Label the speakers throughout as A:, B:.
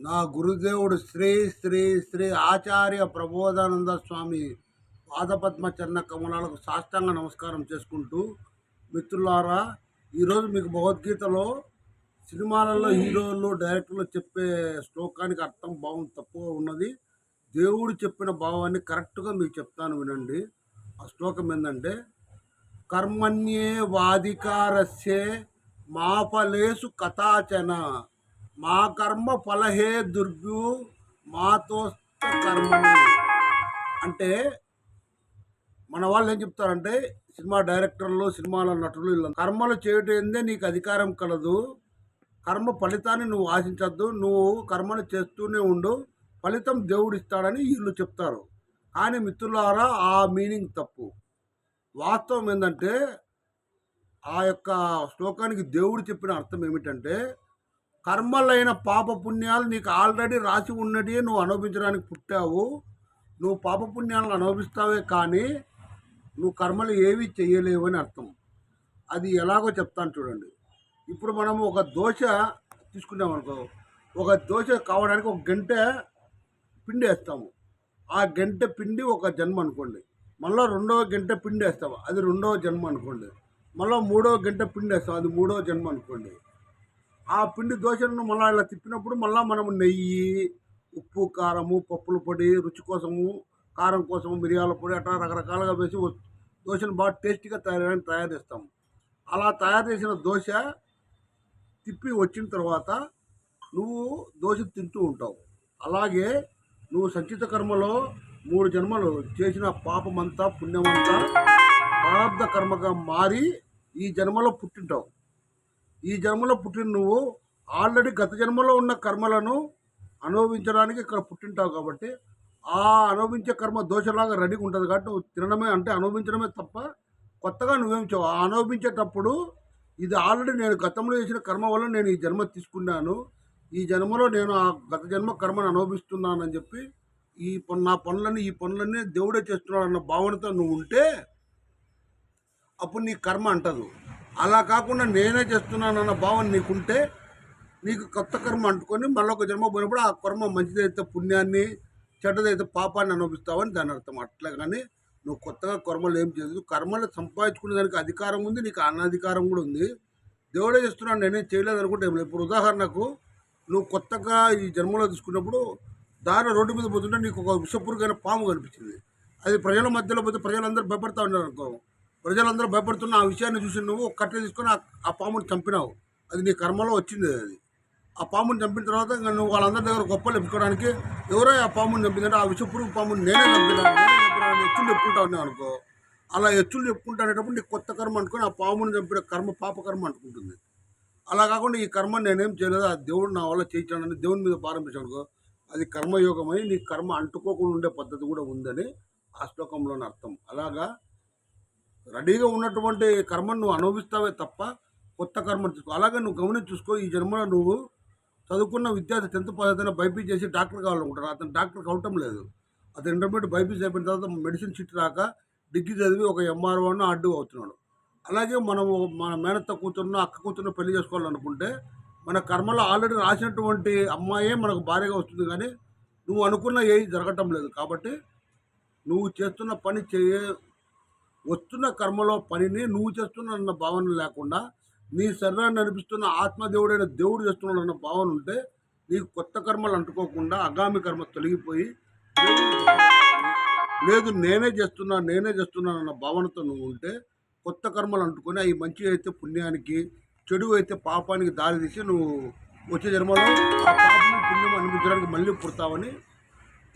A: నా గురుదేవుడు శ్రీ శ్రీ శ్రీ ఆచార్య ప్రబోధానంద స్వామి పాదపద్మ చరణ కమలాలకు సాష్టాంగ నమస్కారం చేసుకుంటూ, మిత్రులారా, ఈరోజు మీకు భగవద్గీతలో సినిమాలలో హీరోలు డైరెక్టర్లు చెప్పే శ్లోకానికి అర్థం భావం తప్పుగా ఉన్నది. దేవుడు చెప్పిన భావాన్ని కరెక్ట్గా మీకు చెప్తాను, వినండి. ఆ శ్లోకం ఏంటంటే, కర్మణ్యే వాధికారస్యే మా ఫలేషు కథాచన మా కర్మ ఫలహే దుర్భ్యు మాతో కర్మని. అంటే మన వాళ్ళు ఏం చెప్తారంటే, సినిమా డైరెక్టర్లు, సినిమాల నటులు, ఇలా కర్మలు చేయటందే నీకు అధికారం కలదు, కర్మ ఫలితాన్ని నువ్వు ఆశించద్దు, నువ్వు కర్మలు చేస్తూనే ఉండు, ఫలితం దేవుడు ఇస్తాడని వీళ్ళు చెప్తారు. కానీ మిత్రులారా, ఆ మీనింగ్ తప్పు. వాస్తవం ఏంటంటే, ఆ యొక్క శ్లోకానికి దేవుడు చెప్పిన అర్థం ఏమిటంటే, కర్మలైన పాప పుణ్యాలు నీకు ఆల్రెడీ రాసి ఉన్నది, నువ్వు అనుభవించడానికి పుట్టావు. నువ్వు పాపపుణ్యాలను అనుభవిస్తావే కానీ నువ్వు కర్మలు ఏవి చేయలేవు అని అర్థం. అది ఎలాగో చెప్తాను చూడండి. ఇప్పుడు మనము ఒక దోశ తీసుకున్నామనుకో, ఒక దోశ కావడానికి ఒక గంట పిండి వేస్తాము. ఆ గంట పిండి ఒక జన్మ అనుకోండి. మళ్ళీ రెండవ గంట పిండి వేస్తాము, అది రెండవ జన్మ అనుకోండి. మళ్ళీ మూడవ గంట పిండి వేస్తాం, అది మూడవ జన్మ అనుకోండి. ఆ పిండి దోశలను మళ్ళీ ఇలా తిప్పినప్పుడు మళ్ళీ మనము నెయ్యి, ఉప్పు, కారము, పప్పుల పొడి, రుచి కోసము, కారం కోసము, మిరియాల పొడి, అట్లా రకరకాలుగా వేసి దోశను బాగా టేస్టీగా తయారు చేస్తాము. అలా తయారు చేసిన దోశ తిప్పి వచ్చిన తర్వాత నువ్వు దోశ తింటూ ఉంటావు. అలాగే నువ్వు సంచిత కర్మలో 3 జన్మలు చేసిన పాపమంతా, పుణ్యమంతా ప్రారంధ కర్మగా మారి ఈ జన్మలో పుట్టింటావు. ఈ జన్మలో పుట్టిన నువ్వు ఆల్రెడీ గత జన్మలో ఉన్న కర్మలను అనుభవించడానికి ఇక్కడ పుట్టింటావు. కాబట్టి ఆ అనుభవించే కర్మ దోషలాగా రెడీగా ఉంటుంది. కాబట్టి నువ్వు తినడమే, అంటే అనుభవించడమే తప్ప కొత్తగా నువ్వేం చేయవు. ఆ అనుభవించేటప్పుడు ఇది ఆల్రెడీ నేను గతంలో చేసిన కర్మ వల్ల నేను ఈ జన్మ తీసుకున్నాను, ఈ జన్మలో నేను ఆ గత జన్మ కర్మను అనుభవిస్తున్నానని చెప్పి ఈ నా పనులన్నీ దేవుడే చేస్తున్నాడు అన్న భావనతో నువ్వు ఉంటే అప్పుడు నీ కర్మ అంటదు. అలా కాకుండా నేనే చేస్తున్నానన్న భావన నీకుంటే నీకు కొత్త కర్మ అంటుకొని మళ్ళీ ఒక జన్మ పోయినప్పుడు ఆ కర్మ మంచిదైతే పుణ్యాన్ని, చెడ్డదైతే పాపాన్ని అనుభవిస్తావని దాని అర్థం. అట్లా కానీ నువ్వు కొత్తగా కర్మలు ఏం చేయదు. కర్మలు సంపాదించుకునే దానికి అధికారం ఉంది, నీకు అనధికారం కూడా ఉంది. దేవుడే చేస్తున్నాడు, నేనేం చేయలేదు అనుకుంటే ఏం లేదు. ఇప్పుడు ఉదాహరణకు నువ్వు కొత్తగా ఈ జన్మలో తీసుకున్నప్పుడు దారి రోడ్డు మీద పోతుంటే నీకు ఒక విషపూరితమైన పాము కనిపించింది. అది ప్రజల మధ్యలో పోతే ప్రజలందరూ భయపడతా ఉన్నారు అనుకో. ప్రజలందరూ భయపడుతున్న ఆ విషయాన్ని చూసి నువ్వు కట్టె తీసుకొని ఆ పాముని చంపినావు. అది నీ కర్మలో వచ్చింది. అది ఆ పాముని చంపిన తర్వాత ఇంకా నువ్వు వాళ్ళందరి దగ్గర గొప్పలు చెప్పుకోవడానికి, ఎవరో ఆ పాముని చంపిందంటే ఆ విషపురుగు పాముని నేనే చంపినాను ఎత్తులు చెప్పుకుంటా ఉన్నావు అనుకో. అలా ఎత్తులు చెప్పుకుంటానేటప్పుడు నీకు కొత్త కర్మ అనుకొని ఆ పాముని చంపిన కర్మ పాపకర్మ అనుకుంటుంది. అలా కాకుండా ఈ కర్మ నేనేం చేయలేదు, ఆ దేవుడు నా వల్ల చేయించాడని దేవుని మీద భారం అనుకో, అది కర్మయోగమై నీ కర్మ అంటుకోకుండా ఉండే పద్ధతి కూడా ఉందని ఆ శ్లోకంలోని అర్థం. అలాగా రెడీగా ఉన్నటువంటి కర్మను నువ్వు అనుభవిస్తావే తప్ప కొత్త కర్మను తీసుకో. అలాగే నువ్వు గమనించి చూసుకో. ఈ జన్మలో నువ్వు చదువుకున్న విద్యార్థి 10th పాస్ అయితేనే బైపీసీ చేసి డాక్టర్ కావాలనుకుంటారు. అతను డాక్టర్ కావటం లేదు. అతను ఇంటర్మీడియట్ బైపీసీ అయిపోయిన తర్వాత మెడిసిన్ సీట్ రాక డిగ్రీ చదివి ఒక ఎంఆర్ఓను అడ్డు అవుతున్నాడు. అలాగే మనము మన మేనత్త కూతురును, అక్క కూతురును పెళ్లి చేసుకోవాలనుకుంటే మన కర్మలో ఆల్రెడీ రాసినటువంటి అమ్మాయే మనకు భార్యగా వస్తుంది. కానీ నువ్వు అనుకున్న ఏది జరగటం లేదు. కాబట్టి నువ్వు చేస్తున్న పని వస్తున్న కర్మలో పనిని నువ్వు చేస్తున్న భావన లేకుండా నీ శరీరాన్ని నడిపిస్తున్న ఆత్మదేవుడైన దేవుడు చేస్తున్నాడు అన్న భావన ఉంటే నీకు కొత్త కర్మలు అంటుకోకుండా అగామి కర్మ తొలగిపోయి లేదు నేనే చేస్తున్నాను అన్న భావనతో నువ్వు ఉంటే కొత్త కర్మలు అంటుకొని అవి మంచి అయితే పుణ్యానికి, చెడు అయితే పాపానికి దారి తీసి నువ్వు వచ్చే జన్మలో ఆ పాపం పుణ్యం అనిపించడానికి మళ్ళీ పుడతావని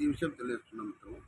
A: ఈ విషయం తెలియజేస్తున్నాను మిత్రం.